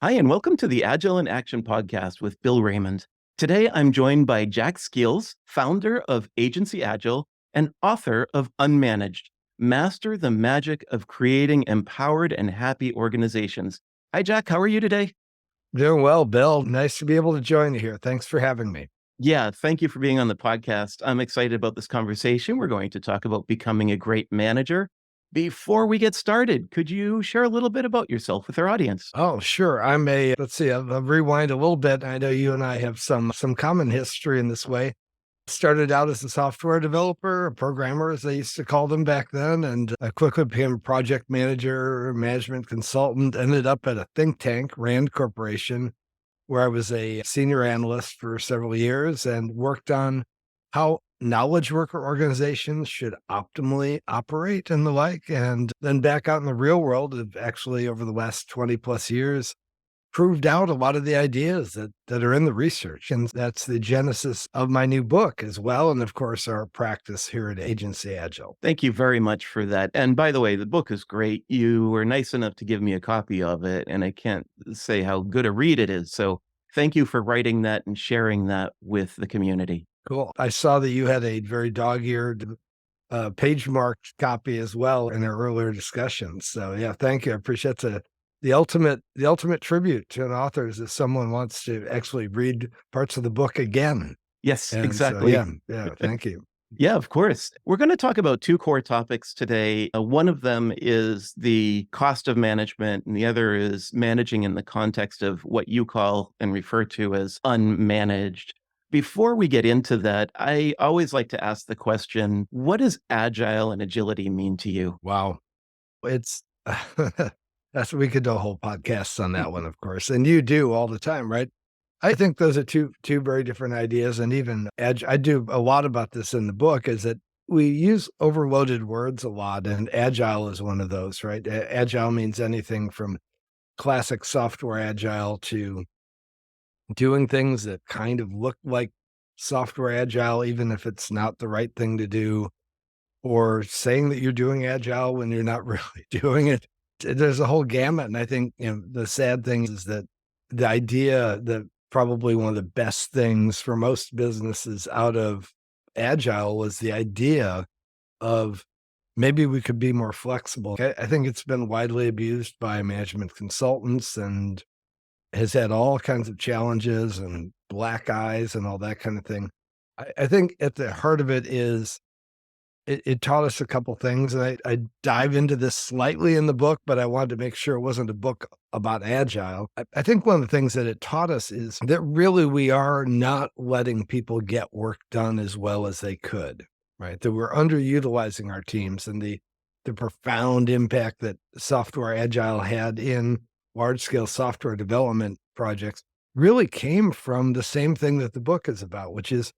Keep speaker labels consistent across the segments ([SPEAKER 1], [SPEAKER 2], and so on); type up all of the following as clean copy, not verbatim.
[SPEAKER 1] Hi, and welcome to the Agile in Action podcast with Bill Raymond. Today, I'm joined by Jack Skeels, founder of AgencyAgile and author of Unmanaged, Master the Magic of Creating Empowered and Happy Organizations. Hi, Jack. How are you today?
[SPEAKER 2] Doing well, Bill. Nice to be able to join you here. Thanks for having me.
[SPEAKER 1] Yeah, thank you for being on the podcast. I'm excited about this conversation. We're going to talk about becoming a great manager. Before we get started, could you share a little bit about yourself with our audience?
[SPEAKER 2] Oh, sure. Let's see, I'll rewind a little bit. I know you and I have some common history in this way. Started out as a software developer, a programmer, as they used to call them back then, and I quickly became a project manager, management consultant, ended up at a think tank, Rand Corporation, where I was a senior analyst for several years and worked on how knowledge worker organizations should optimally operate and the like. And then back out in the real world, have actually over the last 20 plus years, proved out a lot of the ideas that are in the research. And that's the genesis of my new book as well. And of course, our practice here at AgencyAgile.
[SPEAKER 1] Thank you very much for that. And by the way, the book is great. You were nice enough to give me a copy of it, and I can't say how good a read it is. So thank you for writing that and sharing that with the community.
[SPEAKER 2] Cool. I saw that you had a very dog-eared page marked copy as well in our earlier discussions. So yeah, thank you. I appreciate the ultimate tribute to an author is if someone wants to actually read parts of the book again.
[SPEAKER 1] Yes,
[SPEAKER 2] And so,
[SPEAKER 1] exactly.
[SPEAKER 2] yeah, thank you.
[SPEAKER 1] Yeah, of course. We're going to talk about two core topics today. One of them is the cost of management, and the other is managing in the context of what you call and refer to as unmanaged. Before we get into that, I always like to ask the question, what does agile and agility mean to you?
[SPEAKER 2] Wow. It's we could do a whole podcast on that one, of course. And you do all the time, right? I think those are two very different ideas. And even I do a lot about this in the book, is that we use overloaded words a lot, and agile is one of those, right? Agile means anything from classic software agile to doing things that kind of look like software agile, even if it's not the right thing to do, or saying that you're doing agile when you're not really doing it. There's a whole gamut. And I think, the sad thing is that the idea that probably one of the best things for most businesses out of agile was the idea of maybe we could be more flexible. I think it's been widely abused by management consultants and has had all kinds of challenges and black eyes and all that kind of thing. I think at the heart of it is it taught us a couple things, and I dive into this slightly in the book, but I wanted to make sure it wasn't a book about agile. I think one of the things that it taught us is that really we are not letting people get work done as well as they could, right? That we're underutilizing our teams, and the profound impact that software agile had in large scale software development projects really came from the same thing that the book is about, which is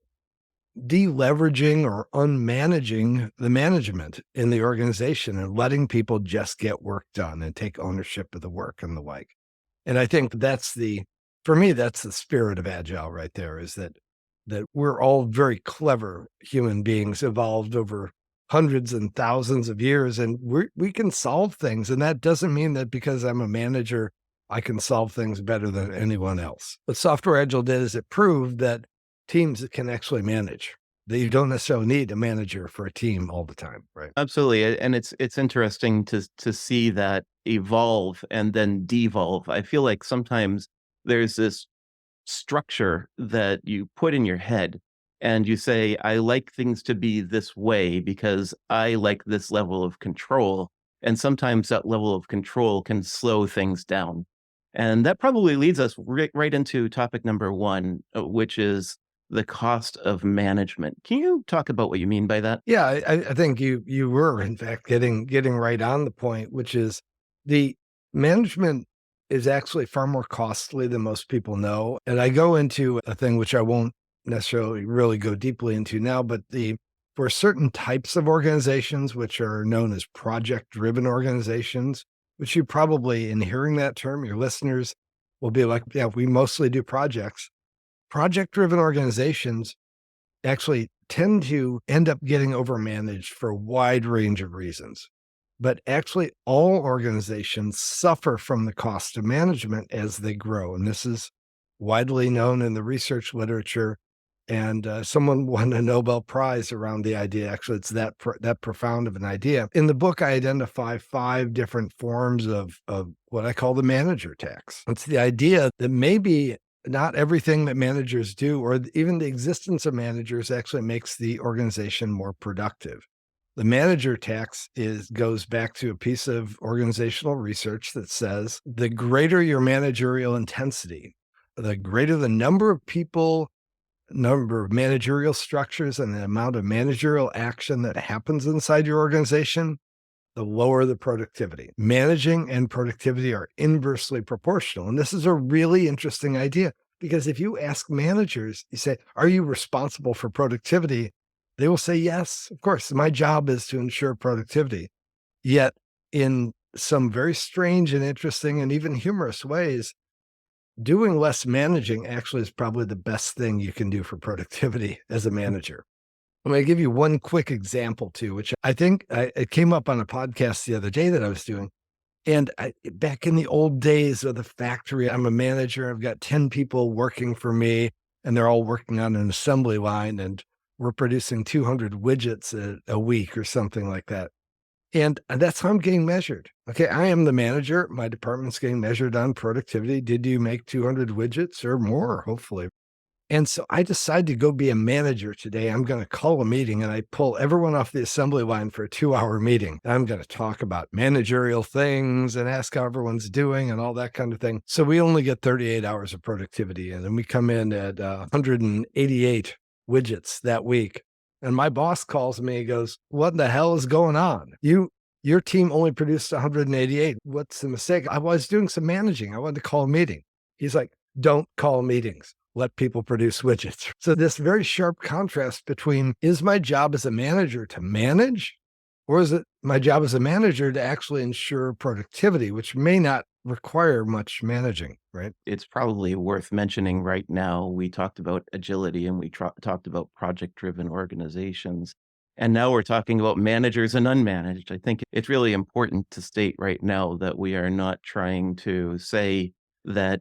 [SPEAKER 2] deleveraging or unmanaging the management in the organization and letting people just get work done and take ownership of the work and the like. And I think for me, that's the spirit of agile right there, is that we're all very clever human beings evolved over hundreds and thousands of years, and we can solve things. And that doesn't mean that because I'm a manager, I can solve things better than anyone else. What Software Agile did is it proved that teams can actually manage, that you don't necessarily need a manager for a team all the time, right?
[SPEAKER 1] Absolutely. And it's interesting to see that evolve and then devolve. I feel like sometimes there's this structure that you put in your head and you say, I like things to be this way because I like this level of control. And sometimes that level of control can slow things down. And that probably leads us right into topic number one, which is the cost of management. Can you talk about what you mean by that?
[SPEAKER 2] Yeah, I think you were in fact getting right on the point, which is the management is actually far more costly than most people know. And I go into a thing which I won't necessarily really go deeply into now, but for certain types of organizations, which are known as project-driven organizations, which you probably, in hearing that term, your listeners will be like, yeah, we mostly do projects. Project-driven organizations actually tend to end up getting overmanaged for a wide range of reasons. but actually all organizations suffer from the cost of management as they grow. And this is widely known in the research literature. And someone won a Nobel Prize around the idea. Actually, it's that profound of an idea. In the book, I identify 5 different forms of what I call the manager tax. It's the idea that maybe not everything that managers do, or even the existence of managers, actually makes the organization more productive. The manager tax goes back to a piece of organizational research that says the greater your managerial intensity, the greater the number of people, number of managerial structures, and the amount of managerial action that happens inside your organization, the lower the productivity. Managing and productivity are inversely proportional. And this is a really interesting idea, because if you ask managers, you say, are you responsible for productivity? They will say, yes, of course, my job is to ensure productivity. Yet in some very strange and interesting and even humorous ways, doing less managing actually is probably the best thing you can do for productivity as a manager. I'm going to give you one quick example too, which I think it came up on a podcast the other day that I was doing. And back in the old days of the factory, I'm a manager. I've got 10 people working for me, and they're all working on an assembly line, and we're producing 200 widgets a week or something like that. And that's how I'm getting measured. Okay, I am the manager. My department's getting measured on productivity. Did you make 200 widgets or more, hopefully? And so I decided to go be a manager today. I'm going to call a meeting, and I pull everyone off the assembly line for a 2-hour meeting. I'm going to talk about managerial things and ask how everyone's doing and all that kind of thing. So we only get 38 hours of productivity, and then we come in at 188 widgets that week. And my boss calls me and goes, what the hell is going on? Your team only produced 188. What's the mistake? I was doing some managing. I wanted to call a meeting. He's like, don't call meetings. Let people produce widgets. So this very sharp contrast between, is my job as a manager to manage, or is it my job as a manager to actually ensure productivity, which may not require much managing, right?
[SPEAKER 1] It's probably worth mentioning right now, we talked about agility and we talked about project-driven organizations, and now we're talking about managers and unmanaged. I think it's really important to state right now that we are not trying to say that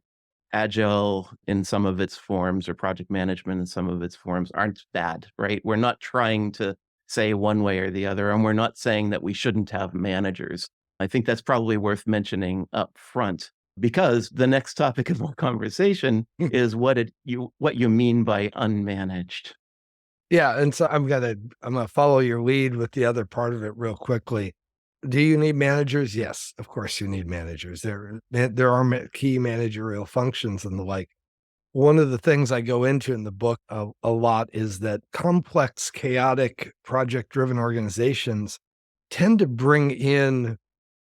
[SPEAKER 1] Agile in some of its forms or project management in some of its forms aren't bad, right? We're not trying to say one way or the other, and we're not saying that we shouldn't have managers. I think that's probably worth mentioning up front, because the next topic of our conversation is what you mean by unmanaged.
[SPEAKER 2] Yeah, and so I'm gonna follow your lead with the other part of it real quickly. Do you need managers? Yes, of course you need managers. There are key managerial functions and the like. One of the things I go into in the book a lot is that complex, chaotic, project-driven organizations tend to bring in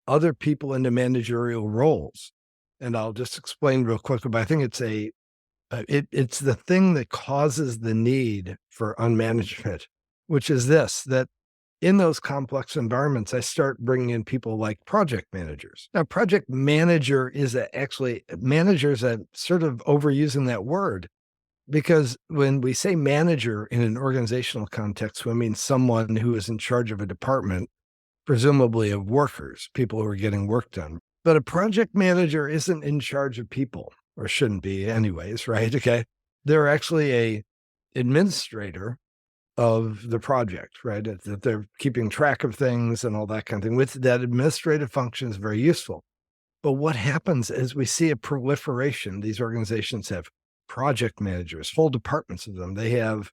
[SPEAKER 2] other people into managerial roles. And I'll just explain real quickly, but I think it's the thing that causes the need for unmanagement, which is this, that in those complex environments, I start bringing in people like project managers. Now, project manager is actually, managers are sort of overusing that word, because when we say manager in an organizational context, we mean someone who is in charge of a department, presumably of workers, people who are getting work done. But a project manager isn't in charge of people, or shouldn't be anyways, right? Okay. They're actually a administrator of the project, right? That they're keeping track of things and all that kind of thing. With that administrative function is very useful. But what happens is we see a proliferation. These organizations have project managers, whole departments of them. They have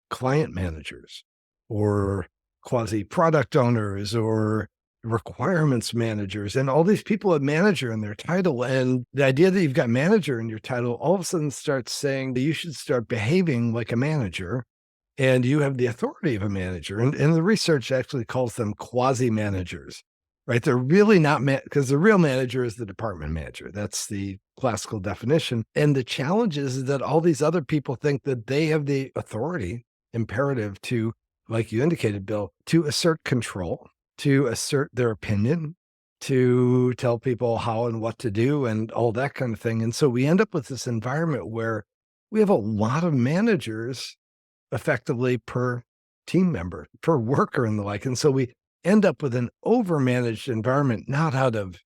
[SPEAKER 2] client managers or quasi product owners or requirements managers. And all these people have manager in their title. And the idea that you've got manager in your title all of a sudden starts saying that you should start behaving like a manager, and you have the authority of a manager. And the research actually calls them quasi managers, right? They're really not, because the real manager is the department manager. That's the classical definition. And the challenge is that all these other people think that they have the authority, imperative to, like you indicated, Bill, to assert control, to assert their opinion, to tell people how and what to do and all that kind of thing. And so we end up with this environment where we have a lot of managers effectively per team member, per worker and the like. And so we end up with an overmanaged environment, not out of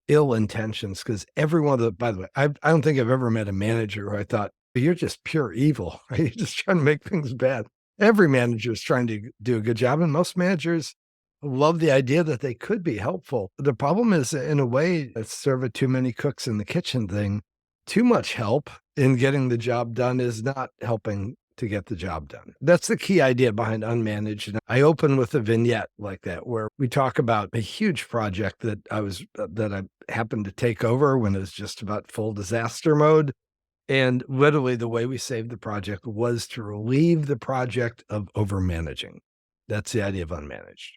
[SPEAKER 2] ill intentions, because every one of the, by the way, I don't think I've ever met a manager who I thought, you're just pure evil. Right? You're just trying to make things bad. Every manager is trying to do a good job. And most managers love the idea that they could be helpful. The problem is, in a way, it's sort of a too many cooks in the kitchen thing. Too much help in getting the job done is not helping to get the job done. That's the key idea behind unmanaged. And I open with a vignette like that, where we talk about a huge project that I happened to take over when it was just about full disaster mode. And literally the way we saved the project was to relieve the project of overmanaging. That's the idea of unmanaged.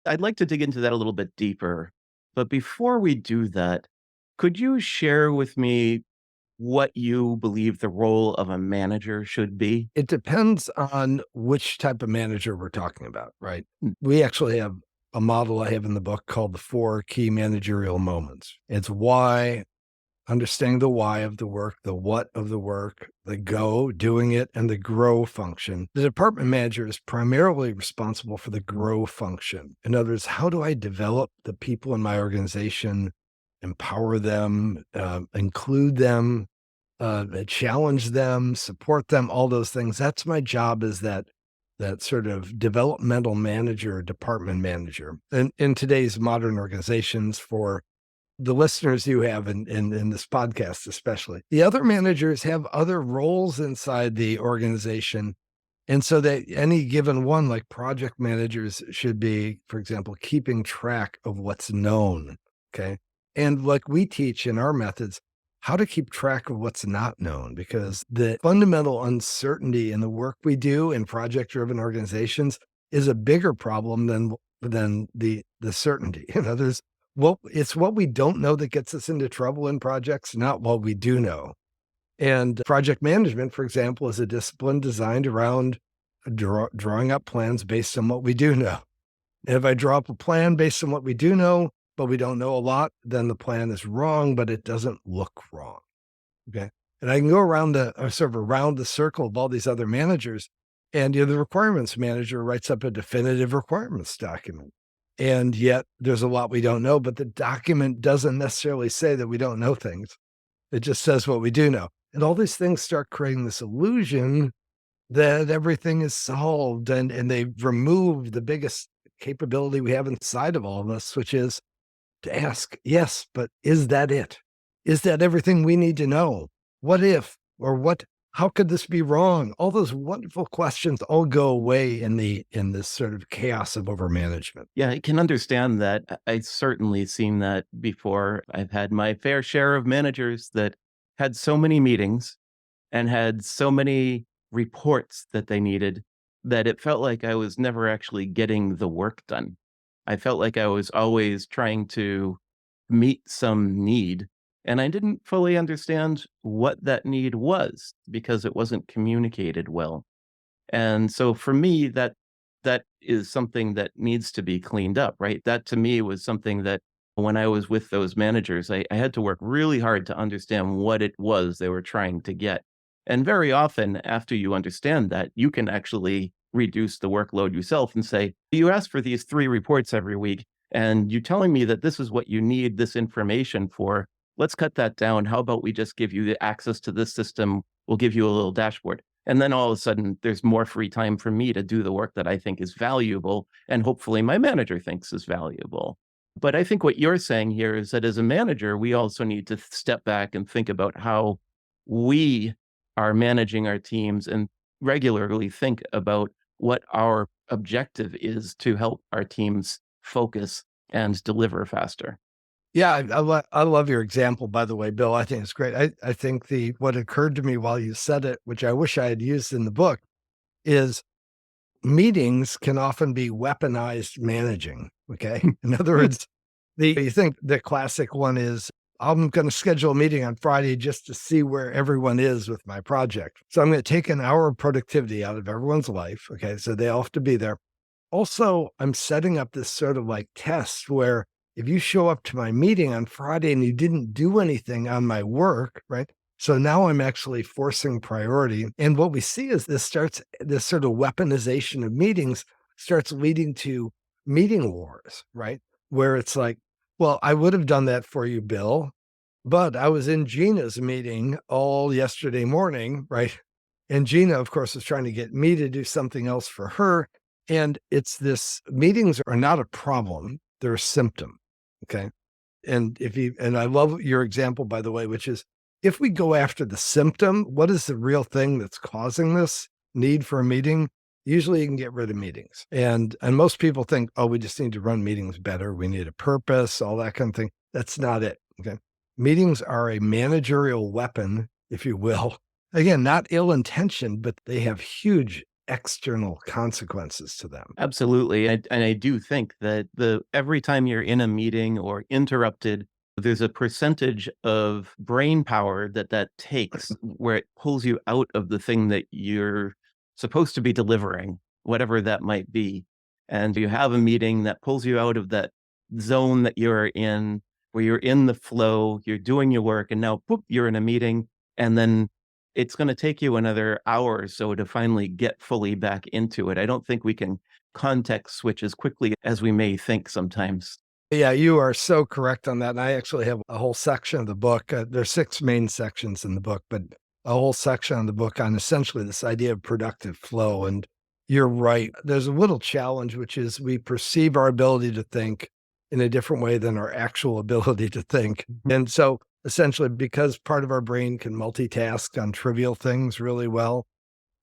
[SPEAKER 1] I'd like to dig into that a little bit deeper. But before we do that, could you share with me what you believe the role of a manager should be?
[SPEAKER 2] It depends on which type of manager we're talking about, right?
[SPEAKER 1] Mm.
[SPEAKER 2] We actually have a model I have in the book called the 4 key managerial moments. It's why, understanding the why of the work, the what of the work, the go, doing it, and the grow function. The department manager is primarily responsible for the grow function. In other words, how do I develop the people in my organization, empower them, include them, challenge them, support them, all those things. That's my job, is that sort of developmental manager or department manager. And in today's modern organizations, for the listeners you have in this podcast, especially, the other managers have other roles inside the organization. And so that any given one, like project managers, should be, for example, keeping track of what's known. Okay. And like we teach in our methods, how to keep track of what's not known, because the fundamental uncertainty in the work we do in project driven organizations is a bigger problem than the certainty. In others, well, it's what we don't know that gets us into trouble in projects, not what we do know. And project management, for example, is a discipline designed around drawing up plans based on what we do know. And if I draw up a plan based on what we do know, but we don't know a lot, then the plan is wrong, but it doesn't look wrong. Okay. And I can go around sort of around the circle of all these other managers. And the requirements manager writes up a definitive requirements document. And yet there's a lot we don't know, but the document doesn't necessarily say that we don't know things. It just says what we do know. And all these things start creating this illusion that everything is solved, and they've removed the biggest capability we have inside of all of us, which is to ask, yes, but is that it? Is that everything we need to know? What if, or what, how could this be wrong? All those wonderful questions all go away in this sort of chaos of overmanagement.
[SPEAKER 1] Yeah, I can understand that. I've certainly seen that before. I've had my fair share of managers that had so many meetings and had so many reports that they needed that it felt like I was never actually getting the work done. I felt like I was always trying to meet some need, and I didn't fully understand what that need was because it wasn't communicated well. And so for me, that is something that needs to be cleaned up, right? That to me was something that when I was with those managers, I had to work really hard to understand what it was they were trying to get. And very often, after you understand that, you can actually reduce the workload yourself and say, you ask for these 3 reports every week, and you're telling me that this is what you need this information for. Let's cut that down. How about we just give you the access to this system? We'll give you a little dashboard. And then all of a sudden, there's more free time for me to do the work that I think is valuable, and hopefully my manager thinks is valuable. But I think what you're saying here is that as a manager, we also need to step back and think about how we are managing our teams and regularly think about what our objective is to help our teams focus and deliver faster.
[SPEAKER 2] Yeah, I love your example, by the way, Bill. I think it's great. I think what occurred to me while you said it, which I wish I had used in the book, is meetings can often be weaponized managing. Okay. In other words, you think the classic one is, I'm going to schedule a meeting on Friday just to see where everyone is with my project. So I'm going to take an hour of productivity out of everyone's life. Okay. So they all have to be there. Also, I'm setting up this sort of like test where if you show up to my meeting on Friday and you didn't do anything on my work, right? So now I'm actually forcing priority. And what we see is this sort of weaponization of meetings starts leading to meeting wars, right? Where it's like, well, I would have done that for you, Bill, but I was in Gina's meeting all yesterday morning, right? And Gina, of course, is trying to get me to do something else for her. And it's this meetings are not a problem, they're a symptom. Okay. And I love your example, by the way, which is if we go after the symptom, what is the real thing that's causing this need for a meeting? Usually you can get rid of meetings. And most people think, oh, we just need to run meetings better. We need a purpose, all that kind of thing. That's not it. Okay. Meetings are a managerial weapon, if you will. Again, not ill intentioned, but they have huge external consequences to them.
[SPEAKER 1] Absolutely. And I do think that every time you're in a meeting or interrupted, there's a percentage of brain power that takes where it pulls you out of the thing that you're supposed to be delivering, whatever that might be. And you have a meeting that pulls you out of that zone that you're in, where you're in the flow, you're doing your work, and now boop, you're in a meeting. And then it's gonna take you another hour or so to finally get fully back into it. I don't think we can context switch as quickly as we may think sometimes.
[SPEAKER 2] Yeah, you are so correct on that. And I actually have a whole section of the book. There's 6 main sections in the book, but a whole section on the book on essentially this idea of productive flow. And you're right. There's a little challenge, which is we perceive our ability to think in a different way than our actual ability to think. And so essentially, because part of our brain can multitask on trivial things really well,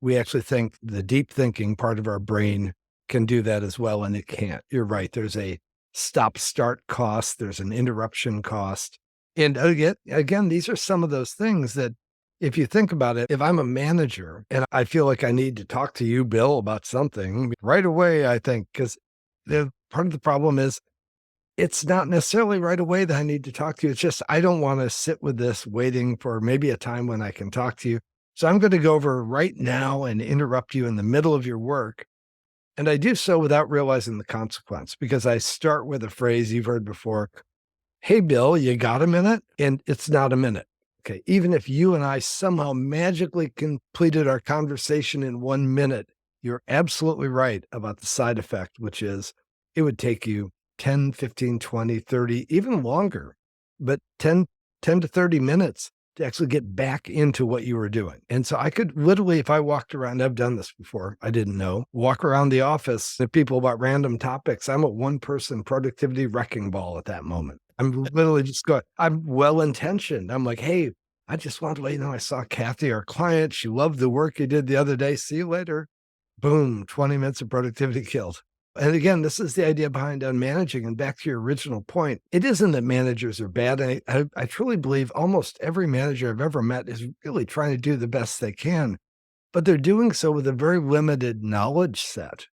[SPEAKER 2] we actually think the deep thinking part of our brain can do that as well, and it can't. You're right. There's a stop start cost, there's an interruption cost. And again, these are some of those things that if you think about it, if I'm a manager and I feel like I need to talk to you, Bill, about something right away, I think, because the part of the problem is it's not necessarily right away that I need to talk to you. It's just I don't want to sit with this waiting for maybe a time when I can talk to you. So I'm going to go over right now and interrupt you in the middle of your work. And I do so without realizing the consequence because I start with a phrase you've heard before. Hey, Bill, you got a minute? And it's not a minute. Okay. Even if you and I somehow magically completed our conversation in 1 minute, you're absolutely right about the side effect, which is it would take you 10, 15, 20, 30, even longer, but 10 to 30 minutes to actually get back into what you were doing. And so I could literally, if I walked around, I've done this before, I didn't know, walk around the office to people about random topics. I'm a one person productivity wrecking ball at that moment. I'm literally just going, I'm well intentioned. I'm like, hey, I just wanted to let you know I saw Kathy, our client. She loved the work you did the other day. See you later. Boom, 20 minutes of productivity killed. And again, this is the idea behind unmanaging. And back to your original point, it isn't that managers are bad. I truly believe almost every manager I've ever met is really trying to do the best they can, but they're doing so with a very limited knowledge set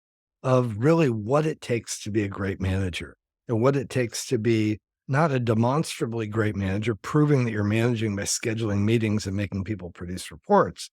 [SPEAKER 2] of really what it takes to be a great manager and what it takes to be not a demonstrably great manager, proving that you're managing by scheduling meetings and making people produce reports,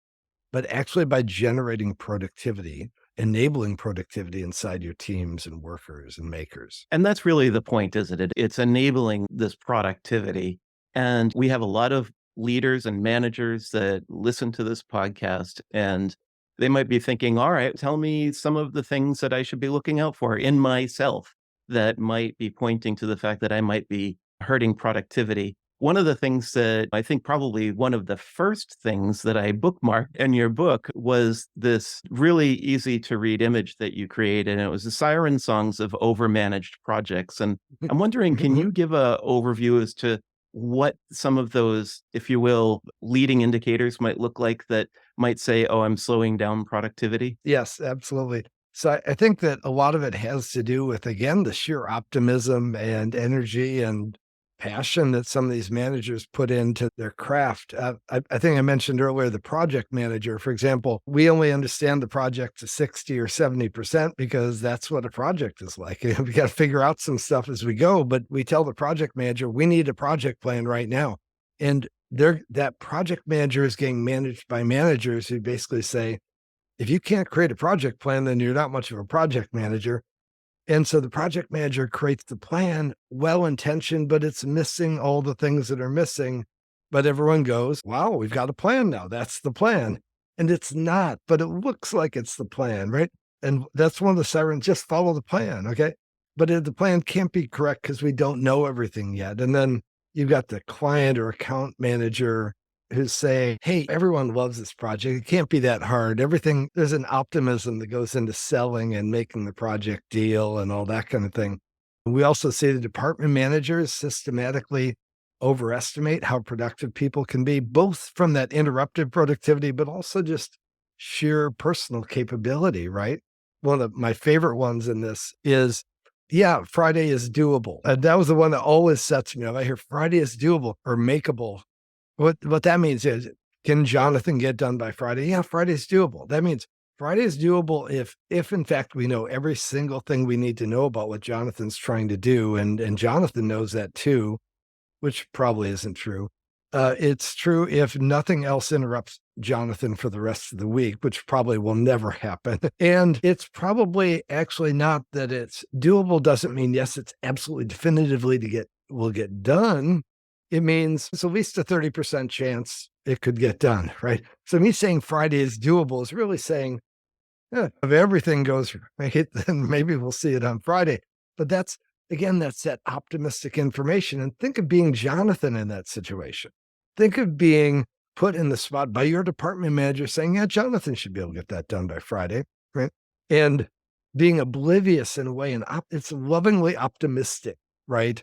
[SPEAKER 2] but actually by generating productivity, enabling productivity inside your teams and workers and makers.
[SPEAKER 1] And that's really the point, isn't it? It's enabling this productivity. And we have a lot of leaders and managers that listen to this podcast, and they might be thinking, all right, tell me some of the things that I should be looking out for in myself that might be pointing to the fact that I might be hurting productivity. One of the things that I think probably one of the first things that I bookmarked in your book was this really easy to read image that you created. And it was the siren songs of overmanaged projects. And I'm wondering, can you give a overview as to what some of those, if you will, leading indicators might look like that might say, oh, I'm slowing down productivity?
[SPEAKER 2] Yes, absolutely. So I think that a lot of it has to do with, again, the sheer optimism and energy and passion that some of these managers put into their craft. I think I mentioned earlier the project manager, for example, we only understand the project to 60 or 70% because that's what a project is like. We got to figure out some stuff as we go, but we tell the project manager, we need a project plan right now. And that project manager is getting managed by managers who basically say, if you can't create a project plan, then you're not much of a project manager. And so the project manager creates the plan, well-intentioned, but it's missing all the things that are missing. But everyone goes, wow, we've got a plan now. That's the plan. And it's not, but it looks like it's the plan, right? And that's one of the sirens, just follow the plan. Okay. but the plan can't be correct because we don't know everything yet. And then you've got the client or account manager who's saying, hey, everyone loves this project. It can't be that hard. Everything, there's an optimism that goes into selling and making the project deal and all that kind of thing. We also see the department managers systematically overestimate how productive people can be, both from that interrupted productivity, but also just sheer personal capability, right? One of my favorite ones in this is, yeah, Friday is doable. And that was the one that always sets me up. I hear Friday is doable or makeable. What that means is, can Jonathan get done by Friday? Yeah, Friday's doable. That means Friday is doable if in fact we know every single thing we need to know about what Jonathan's trying to do, and Jonathan knows that too, which probably isn't true. It's true if nothing else interrupts Jonathan for the rest of the week, which probably will never happen. And it's probably actually not that it's doable doesn't mean, yes, it's absolutely definitively will get done. It means it's at least a 30% chance it could get done, right? So me saying Friday is doable is really saying, if everything goes right, then maybe we'll see it on Friday. But that's that optimistic information. And think of being Jonathan in that situation. Think of being put in the spot by your department manager saying, yeah, Jonathan should be able to get that done by Friday, right? And being oblivious in a way, and it's lovingly optimistic, right?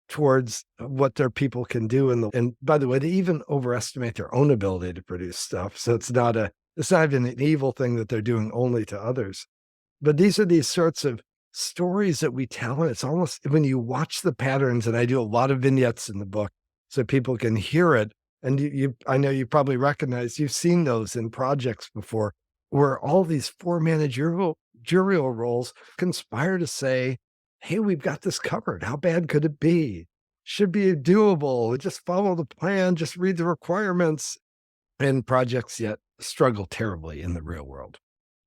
[SPEAKER 2] Towards what their people can do. And by the way, they even overestimate their own ability to produce stuff. So it's not even an evil thing that they're doing only to others. But these are these sorts of stories that we tell. And it's almost when you watch the patterns, and I do a lot of vignettes in the book so people can hear it. And I know you probably recognize, you've seen those in projects before, where all these four managerial roles conspire to say, hey, we've got this covered. How bad could it be? Should be doable. Just follow the plan, just read the requirements. And projects yet struggle terribly in the real world.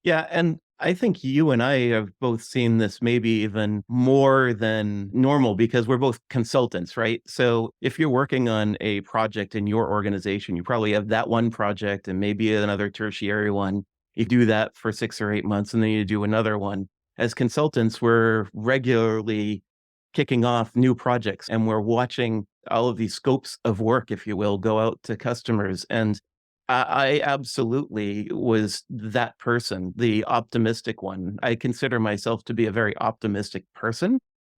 [SPEAKER 1] Yeah, and I think you and I have both seen this maybe even more than normal because we're both consultants, right? So if you're working on a project in your organization, you probably have that one project and maybe another tertiary one. You do that for 6 or 8 months and then you do another one. As consultants, we're regularly kicking off new projects and we're watching all of these scopes of work, if you will, go out to customers. And I absolutely was that person, the optimistic one. I consider myself to be a very optimistic person.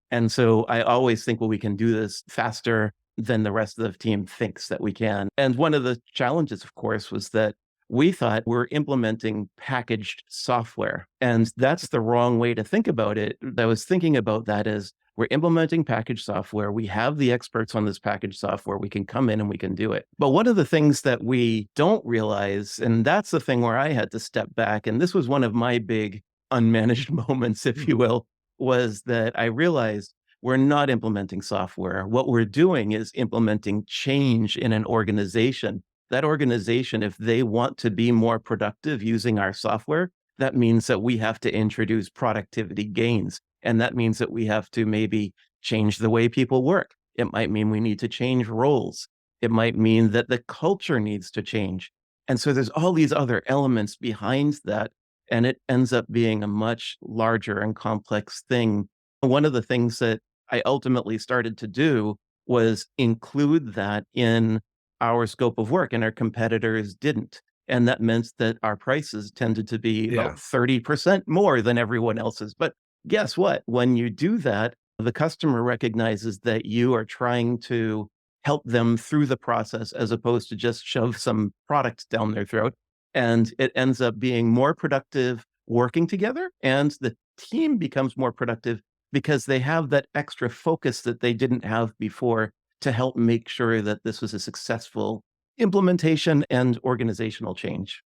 [SPEAKER 1] And so I always think, well, we can do this faster than the rest of the team thinks that we can. And one of the challenges, of course, was that we thought we're implementing packaged software. And that's the wrong way to think about it. I was thinking about that as we're implementing packaged software. We have the experts on this packaged software. We can come in and we can do it. But one of the things that we don't realize, and that's the thing where I had to step back, and this was one of my big unmanaged moments, if you will, was that I realized we're not implementing software. What we're doing is implementing change in an organization. That organization, if they want to be more productive using our software, that means that we have to introduce productivity gains. And that means that we have to maybe change the way people work. It might mean we need to change roles. It might mean that the culture needs to change. And so there's all these other elements behind that. And it ends up being a much larger and complex thing. One of the things that I ultimately started to do was include that in our scope of work, and our competitors didn't. And that meant that our prices tended to be
[SPEAKER 2] Yeah.
[SPEAKER 1] about 30% more than everyone else's. But guess what? When you do that, the customer recognizes that you are trying to help them through the process as opposed to just shove some product down their throat. And it ends up being more productive working together. And the team becomes more productive because they have that extra focus that they didn't have before to help make sure that this was a successful implementation and organizational change.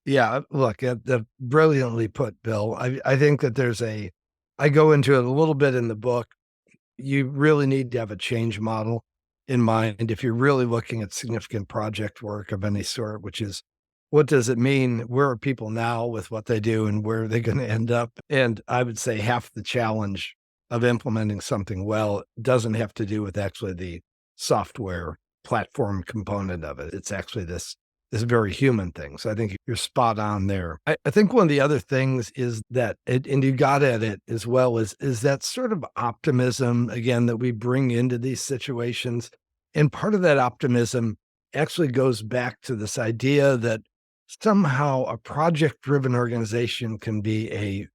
[SPEAKER 2] Yeah. Look, brilliantly put, Bill. I think that I go into it a little bit in the book. You really need to have a change model in mind if you're really looking at significant project work of any sort, which is, what does it mean? Where are people now with what they do and where are they going to end up? And I would say half the challenge of implementing something well doesn't have to do with actually the software platform component of it. It's actually this is a very human thing. So I think you're spot on there. I think one of the other things is that, and you got at it as well, is that sort of optimism, again, that we bring into these situations. And part of that optimism actually goes back to this idea that somehow a project-driven organization can be a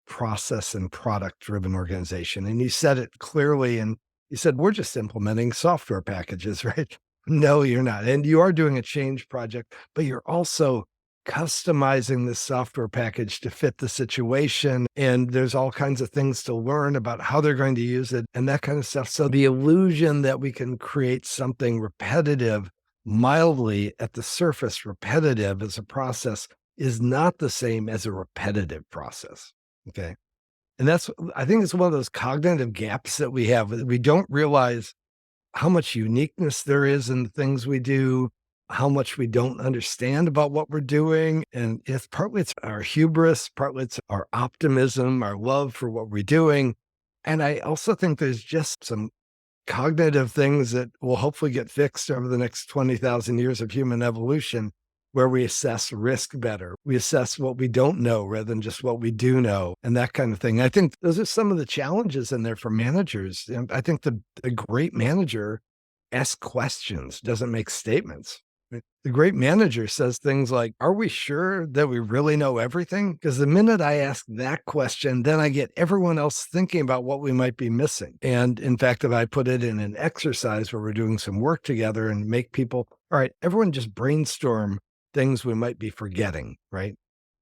[SPEAKER 2] process and product-driven organization. And you said it clearly, and you said, "We're just implementing software packages," right? No, you're not. And you are doing a change project, but you're also customizing the software package to fit the situation. And there's all kinds of things to learn about how they're going to use it and that kind of stuff. So the illusion that we can create something repetitive, mildly at the surface, repetitive as a process is not the same as a repetitive process. Okay. And I think it's one of those cognitive gaps that we have. We don't realize how much uniqueness there is in the things we do, how much we don't understand about what we're doing. And it's our hubris, partly it's our optimism, our love for what we're doing. And I also think there's just some cognitive things that will hopefully get fixed over the next 20,000 years of human evolution, where we assess risk better. We assess what we don't know rather than just what we do know and that kind of thing. I think those are some of the challenges in there for managers. And I think the great manager asks questions, doesn't make statements. The great manager says things like, "Are we sure that we really know everything?" Because the minute I ask that question, then I get everyone else thinking about what we might be missing. And in fact, if I put it in an exercise where we're doing some work together and make people, all right, everyone just brainstorm things we might be forgetting, right?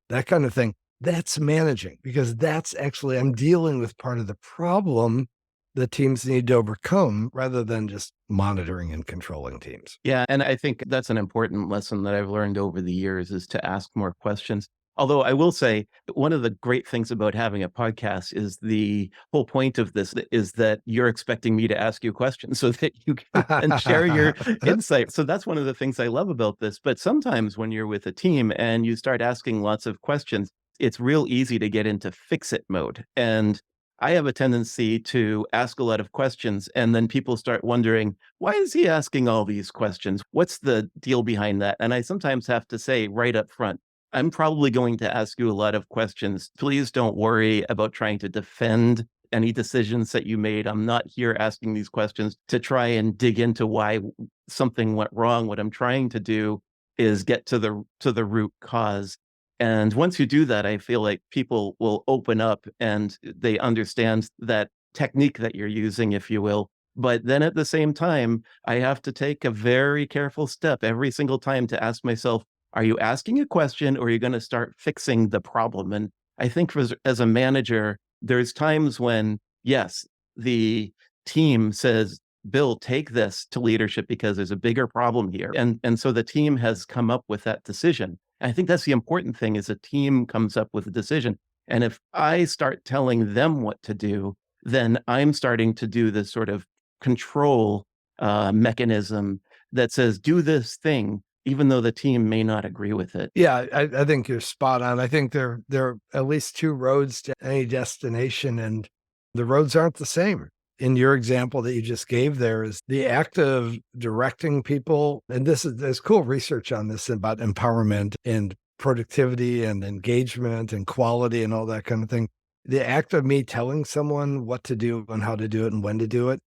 [SPEAKER 2] That kind of thing. That's managing, because that's actually, I'm dealing with part of the problem that teams need to overcome rather than just monitoring and controlling teams.
[SPEAKER 1] Yeah, and I think that's an important lesson that I've learned over the years is to ask more questions. Although I will say one of the great things about having a podcast is the whole point of this is that you're expecting me to ask you questions so that you can and share your insight. So that's one of the things I love about this. But sometimes when you're with a team and you start asking lots of questions, it's real easy to get into fix it mode. And I have a tendency to ask a lot of questions, and then people start wondering, why is he asking all these questions? What's the deal behind that? And I sometimes have to say right up front, I'm probably going to ask you a lot of questions. Please don't worry about trying to defend any decisions that you made. I'm not here asking these questions to try and dig into why something went wrong. What I'm trying to do is get to the root cause. And once you do that, I feel like people will open up and they understand that technique that you're using, if you will. But then at the same time, I have to take a very careful step every single time to ask myself, are you asking a question or are you going to start fixing the problem? And I think as a manager, there's times when, yes, the team says, Bill, take this to leadership because there's a bigger problem here. And so the team has come up with that decision. I think that's the important thing is a team comes up with a decision. And if I start telling them what to do, then I'm starting to do this sort of control mechanism that says, do this thing, even though the team may not agree with it.
[SPEAKER 2] Yeah, I think you're spot on. I think there are at least two roads to any destination, and the roads aren't the same. In your example that you just gave there is the act of directing people. And there's cool research on this about empowerment and productivity and engagement and quality and all that kind of thing. The act of me telling someone what to do and how to do it and when to do it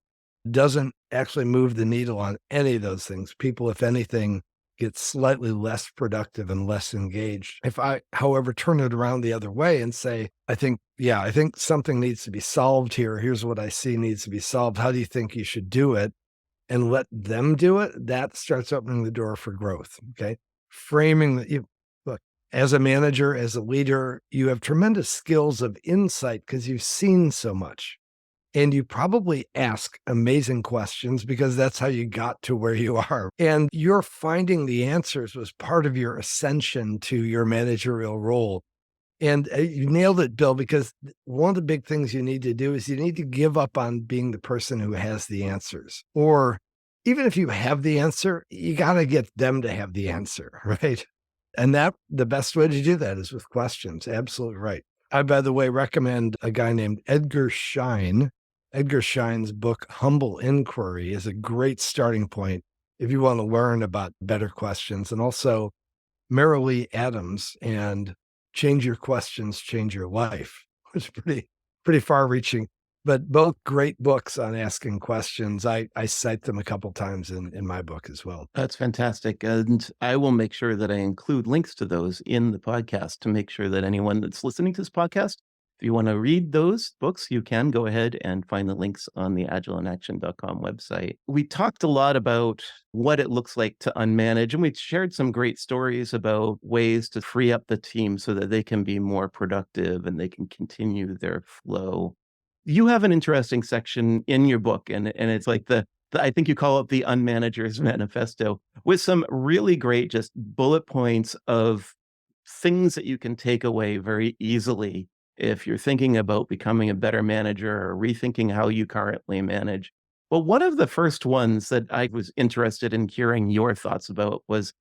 [SPEAKER 2] doesn't actually move the needle on any of those things. People, if anything, get slightly less productive and less engaged. If I, however, turn it around the other way and say, I think something needs to be solved here. Here's what I see needs to be solved. How do you think you should do it? And let them do it. That starts opening the door for growth. Okay. Framing look, as a manager, as a leader, you have tremendous skills of insight because you've seen so much. And you probably ask amazing questions because that's how you got to where you are. And your finding the answers was part of your ascension to your managerial role. And you nailed it, Bill, because one of the big things you need to do is you need to give up on being the person who has the answers. Or even if you have the answer, you got to get them to have the answer, right? And the best way to do that is with questions. Absolutely right. I, by the way, recommend a guy named Edgar Schein. Edgar Schein's book, Humble Inquiry, is a great starting point if you want to learn about better questions. And also Marilee Adams and Change Your Questions, Change Your Life. It's pretty far reaching, but both great books on asking questions. I cite them a couple times in my book as well.
[SPEAKER 1] That's fantastic. And I will make sure that I include links to those in the podcast to make sure that anyone that's listening to this podcast, if you want to read those books, you can go ahead and find the links on the agileinaction.com website. We talked a lot about what it looks like to unmanage, and we shared some great stories about ways to free up the team so that they can be more productive and they can continue their flow. You have an interesting section in your book, and it's like I think you call it the Unmanager's Manifesto, with some really great just bullet points of things that you can take away very easily if you're thinking about becoming a better manager or rethinking how you currently manage. Well, one of the first ones that I was interested in hearing your thoughts about was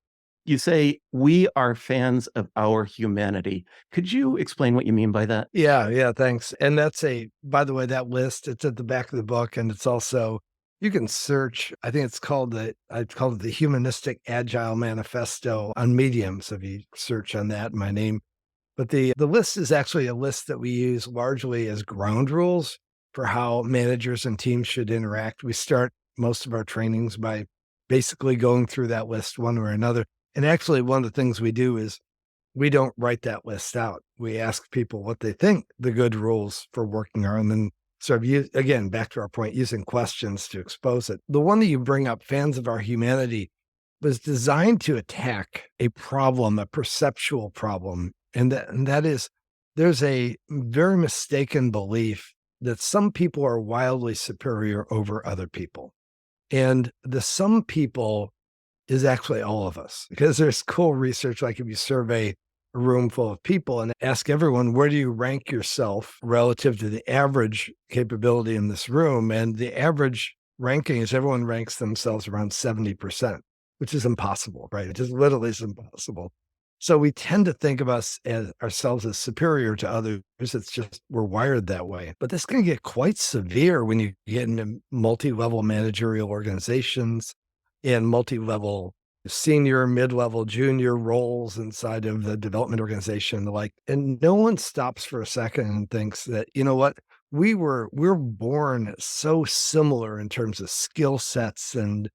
[SPEAKER 1] you say, "We are fans of our humanity." Could you explain what you mean by that?
[SPEAKER 2] Yeah, thanks. And that's by the way, that list, it's at the back of the book, and it's also, you can search, I think I called it the Humanistic Agile Manifesto on Medium. So if you search on that, my name. But the list is actually a list that we use largely as ground rules for how managers and teams should interact. We start most of our trainings by basically going through that list one way or another. And actually, one of the things we do is we don't write that list out. We ask people what they think the good rules for working are, and then sort of use, again, back to our point, using questions to expose it. The one that you bring up, fans of our humanity, was designed to attack a problem, a perceptual problem. And that is, there's a very mistaken belief that some people are wildly superior over other people. And the some people is actually all of us, because there's cool research. Like if you survey a room full of people and ask everyone, where do you rank yourself relative to the average capability in this room? And the average ranking is everyone ranks themselves around 70%, which is impossible, right? It just literally is impossible. So we tend to think of us as ourselves as superior to others. It's just, we're wired that way. But this can get quite severe when you get into multi-level managerial organizations and multi-level senior, mid-level, junior roles inside of the development organization. Like, and no one stops for a second and thinks that, you know what, we're born so similar in terms of skill sets and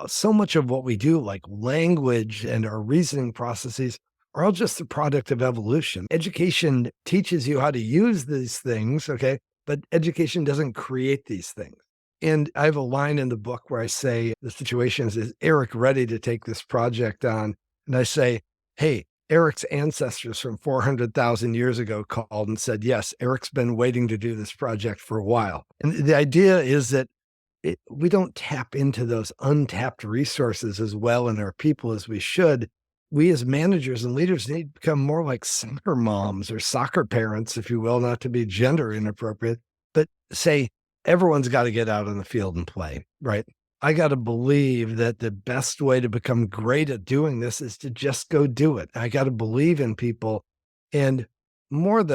[SPEAKER 2] so much of what we do, like language and our reasoning processes, are all just the product of evolution. Education teaches you how to use these things, okay? But education doesn't create these things. And I have a line in the book where I say, the situation is Eric ready to take this project on? And I say, hey, Eric's ancestors from 400,000 years ago called and said, yes, Eric's been waiting to do this project for a while. And the idea is that we don't tap into those untapped resources as well in our people as we should. We as managers and leaders need to become more like soccer moms or soccer parents, if you will, not to be gender inappropriate, but say everyone's got to get out on the field and play, right? I got to believe that the best way to become great at doing this is to just go do it. I got to believe in people, and more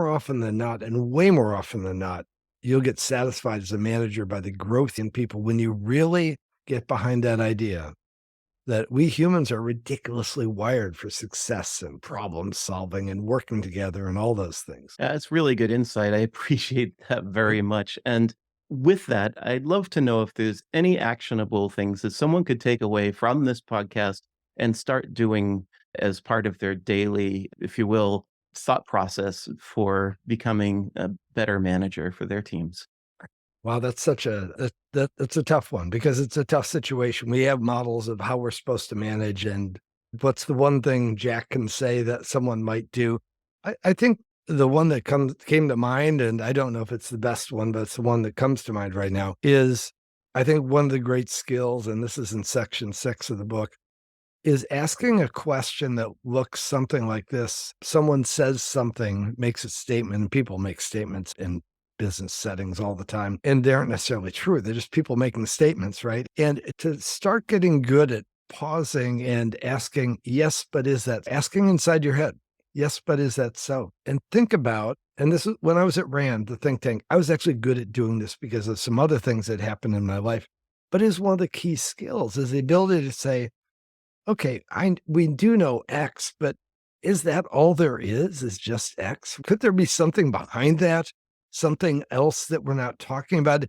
[SPEAKER 2] often than not, and way more often than not, you'll get satisfied as a manager by the growth in people when you really get behind that idea that we humans are ridiculously wired for success and problem solving and working together and all those things.
[SPEAKER 1] That's really good insight. I appreciate that very much. And with that, I'd love to know if there's any actionable things that someone could take away from this podcast and start doing as part of their daily, if you will, thought process for becoming a better manager for their teams.
[SPEAKER 2] Wow, that's that's a tough one, because it's a tough situation. We have models of how we're supposed to manage, and what's the one thing Jack can say that someone might do? I think the one that came to mind, and I don't know if it's the best one, but it's the one that comes to mind right now, is I think one of the great skills, and this is in section 6 of the book, is asking a question that looks something like this. Someone says something, makes a statement, and people make statements in business settings all the time, and they aren't necessarily true. They're just people making statements, right? And to start getting good at pausing and asking, yes, but is that, asking inside your head, yes, but is that so? And think about, and this is when I was at RAND, the think tank, I was actually good at doing this because of some other things that happened in my life. but is one of the key skills is the ability to say, okay, we do know X, but is that all there is just X? Could there be something behind that? Something else that we're not talking about?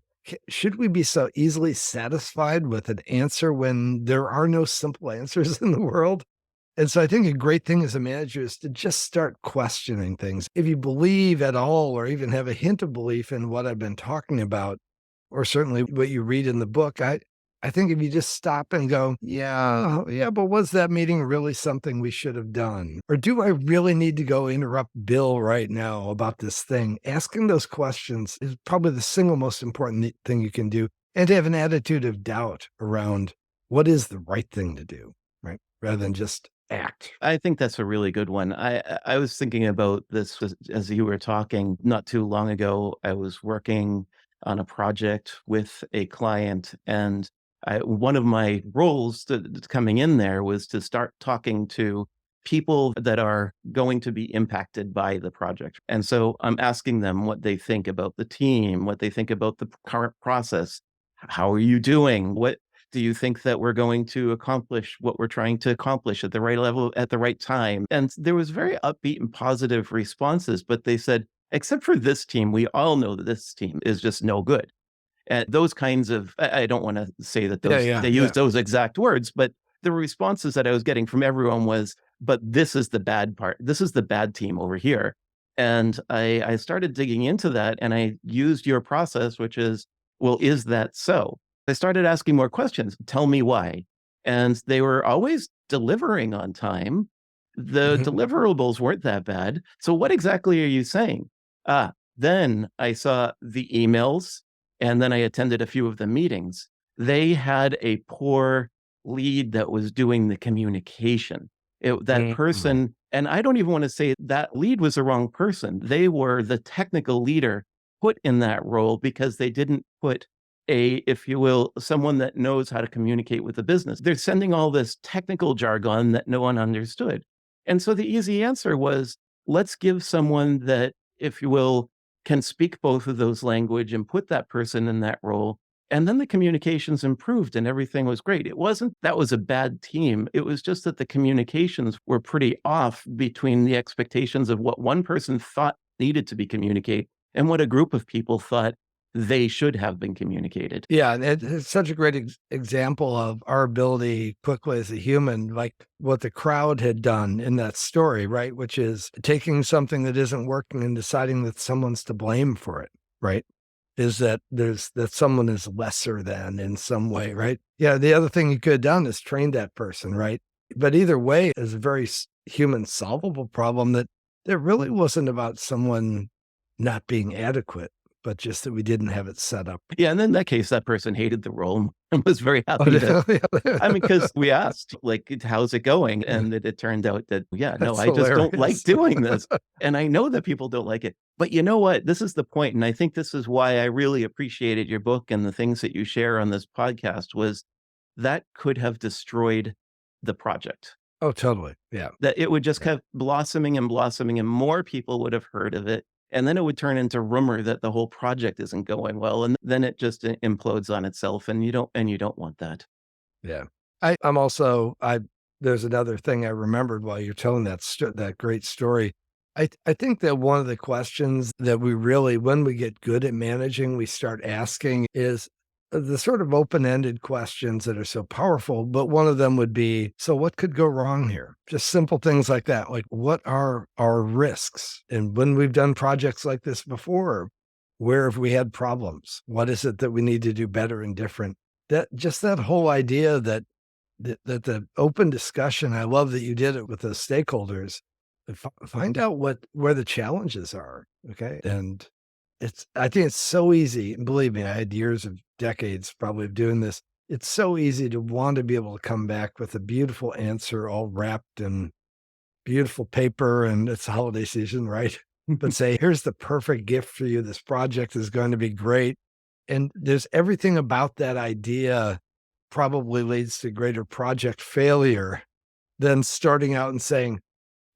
[SPEAKER 2] Should we be so easily satisfied with an answer when there are no simple answers in the world? And so I think a great thing as a manager is to just start questioning things. If you believe at all, or even have a hint of belief in what I've been talking about, or certainly what you read in the book, I think if you just stop and go, yeah, but was that meeting really something we should have done? Or do I really need to go interrupt Bill right now about this thing? Asking those questions is probably the single most important thing you can do. And to have an attitude of doubt around what is the right thing to do, right? Rather than just act.
[SPEAKER 1] I think that's a really good one. I was thinking about this as you were talking not too long ago. I was working on a project with a client, and one of my roles coming in there was to start talking to people that are going to be impacted by the project. And so I'm asking them what they think about the team, what they think about the current process. How are you doing? What do you think that we're going to accomplish what we're trying to accomplish at the right level at the right time? And there was very upbeat and positive responses, but they said, except for this team, we all know that this team is just no good. And those kinds of, I don't want to say that
[SPEAKER 2] Yeah,
[SPEAKER 1] they
[SPEAKER 2] yeah.
[SPEAKER 1] used those exact words, but the responses that I was getting from everyone was, but this is the bad part. This is the bad team over here. And I started digging into that, and I used your process, which is, well, is that so? I started asking more questions. Tell me why. And they were always delivering on time. The
[SPEAKER 2] Mhm.
[SPEAKER 1] deliverables weren't that bad. So what exactly are you saying? Then I saw the emails, and then I attended a few of the meetings. They had a poor lead that was doing the communication. That
[SPEAKER 2] Mhm.
[SPEAKER 1] person, and I don't even want to say that lead was the wrong person. They were the technical leader put in that role because they didn't put if you will, someone that knows how to communicate with the business. They're sending all this technical jargon that no one understood. And so the easy answer was, let's give someone that, if you will, can speak both of those language and put that person in that role. And then the communications improved and everything was great. It wasn't that was a bad team. It was just that the communications were pretty off between the expectations of what one person thought needed to be communicated and what a group of people thought they should have been communicated.
[SPEAKER 2] Yeah, and it's such a great example of our ability quickly as a human, like what the crowd had done in that story, right? Which is taking something that isn't working and deciding that someone's to blame for it, right? Is that that someone is lesser than in some way, right? Yeah, the other thing you could have done is train that person, right? But either way is a very human solvable problem that really wasn't about someone not being adequate, but just that we didn't have it set up.
[SPEAKER 1] Yeah, and in that case, that person hated the role and was very
[SPEAKER 2] Oh,
[SPEAKER 1] happy to I mean,
[SPEAKER 2] yeah.
[SPEAKER 1] because we asked, like, "How's it going?" And it turned out that, "Yeah, no,
[SPEAKER 2] That's
[SPEAKER 1] I just don't like
[SPEAKER 2] hilarious.
[SPEAKER 1] doing this." And I know that people don't like it. But you know what? This is the point, and I think this is why I really appreciated your book and the things that you share on this podcast was that could have destroyed the project.
[SPEAKER 2] Oh, totally. Yeah.
[SPEAKER 1] That it would just
[SPEAKER 2] Yeah.
[SPEAKER 1] kept blossoming and blossoming, and more people would have heard of it, and then it would turn into rumor that the whole project isn't going well, and then it just implodes on itself, and you don't want that.
[SPEAKER 2] Yeah. I'm also there's another thing I remembered while you're telling that great story. I think that one of the questions that we really, when we get good at managing, we start asking is the sort of open-ended questions that are so powerful, but one of them would be, so what could go wrong here? Just simple things like that. Like, what are our risks? And when we've done projects like this before, where have we had problems? What is it that we need to do better and different? That whole idea that the open discussion, I love that you did it with the stakeholders. Find out where the challenges are, okay? And I think it's so easy, and believe me, I had years of decades probably of doing this. It's so easy to want to be able to come back with a beautiful answer all wrapped in beautiful paper, and it's the holiday season, right? But say, "Here's the perfect gift for you. This project is going to be great." And there's everything about that idea probably leads to greater project failure than starting out and saying,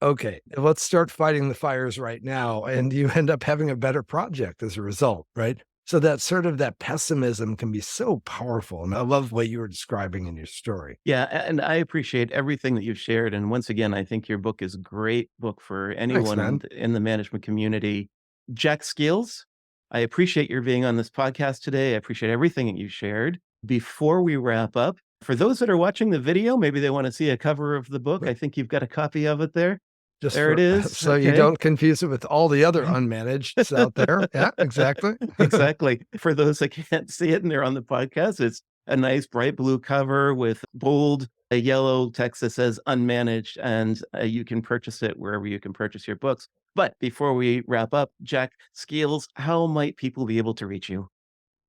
[SPEAKER 2] "Okay, let's start fighting the fires right now," and you end up having a better project as a result, right? So that sort of that pessimism can be so powerful. And I love what you were describing in your story.
[SPEAKER 1] Yeah, and I appreciate everything that you've shared, and once again, I think your book is a great book for
[SPEAKER 2] Thanks,
[SPEAKER 1] anyone
[SPEAKER 2] man.
[SPEAKER 1] in the management community. Jack Skeels, I appreciate your being on this podcast today. I appreciate everything that you shared. Before we wrap up, for those that are watching the video, maybe they wanna see a cover of the book. I think you've got a copy of it there.
[SPEAKER 2] Just
[SPEAKER 1] There it
[SPEAKER 2] for
[SPEAKER 1] is,
[SPEAKER 2] so you
[SPEAKER 1] okay.
[SPEAKER 2] don't confuse it with all the other unmanaged out there. Yeah, exactly.
[SPEAKER 1] Exactly. For those that can't see it and they're on the podcast, it's a nice bright blue cover with bold yellow text that says unmanaged, and you can purchase it wherever you can purchase your books. But before we wrap up, Jack Skeels, how might people be able to reach you?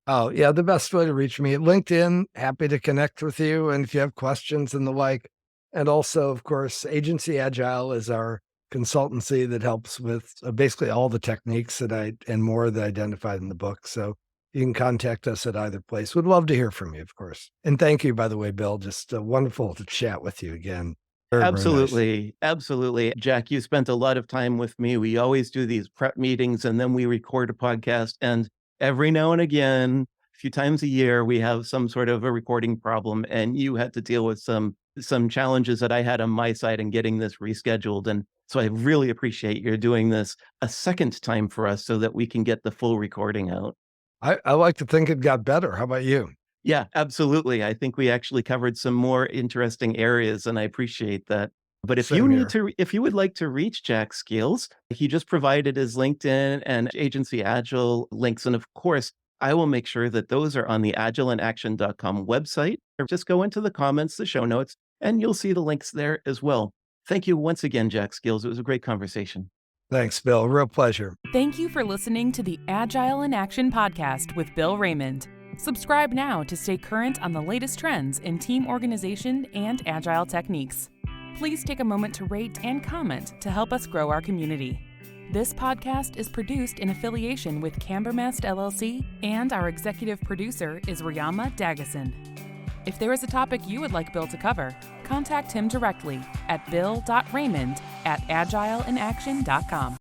[SPEAKER 2] Oh, yeah, the best way to reach me, LinkedIn, happy to connect with you, and if you have questions and the like. And also, of course, Agency Agile is our consultancy that helps with basically all the techniques that I and more that I identified in the book. So you can contact us at either place. Would love to hear from you, of course. And thank you, by the way, Bill. Just wonderful to chat with you again. Very, very nice.
[SPEAKER 1] Absolutely. Absolutely. Jack, you spent a lot of time with me. We always do these prep meetings and then we record a podcast. And every now and again, a few times a year, we have some sort of a recording problem. And you had to deal with some challenges that I had on my side in getting this rescheduled. And so I really appreciate you're doing this a second time for us so that we can get the full recording out.
[SPEAKER 2] I like to think it got better. How about you?
[SPEAKER 1] Yeah, absolutely. I think we actually covered some more interesting areas, and I appreciate that. But
[SPEAKER 2] Same here.
[SPEAKER 1] if you would like to reach Jack Skeels, he just provided his LinkedIn and Agency Agile links. And of course, I will make sure that those are on the agileinaction.com website. Or just go into the comments, the show notes, and you'll see the links there as well. Thank you once again, Jack Skeels. It was a great conversation.
[SPEAKER 2] Thanks, Bill. Real pleasure.
[SPEAKER 3] Thank you for listening to the Agile in Action podcast with Bill Raymond. Subscribe now to stay current on the latest trends in team organization and agile techniques. Please take a moment to rate and comment to help us grow our community. This podcast is produced in affiliation with Cambermast LLC, and our executive producer is Riyama Dagason. If there is a topic you would like Bill to cover, contact him directly at bill.raymond@agileinaction.com.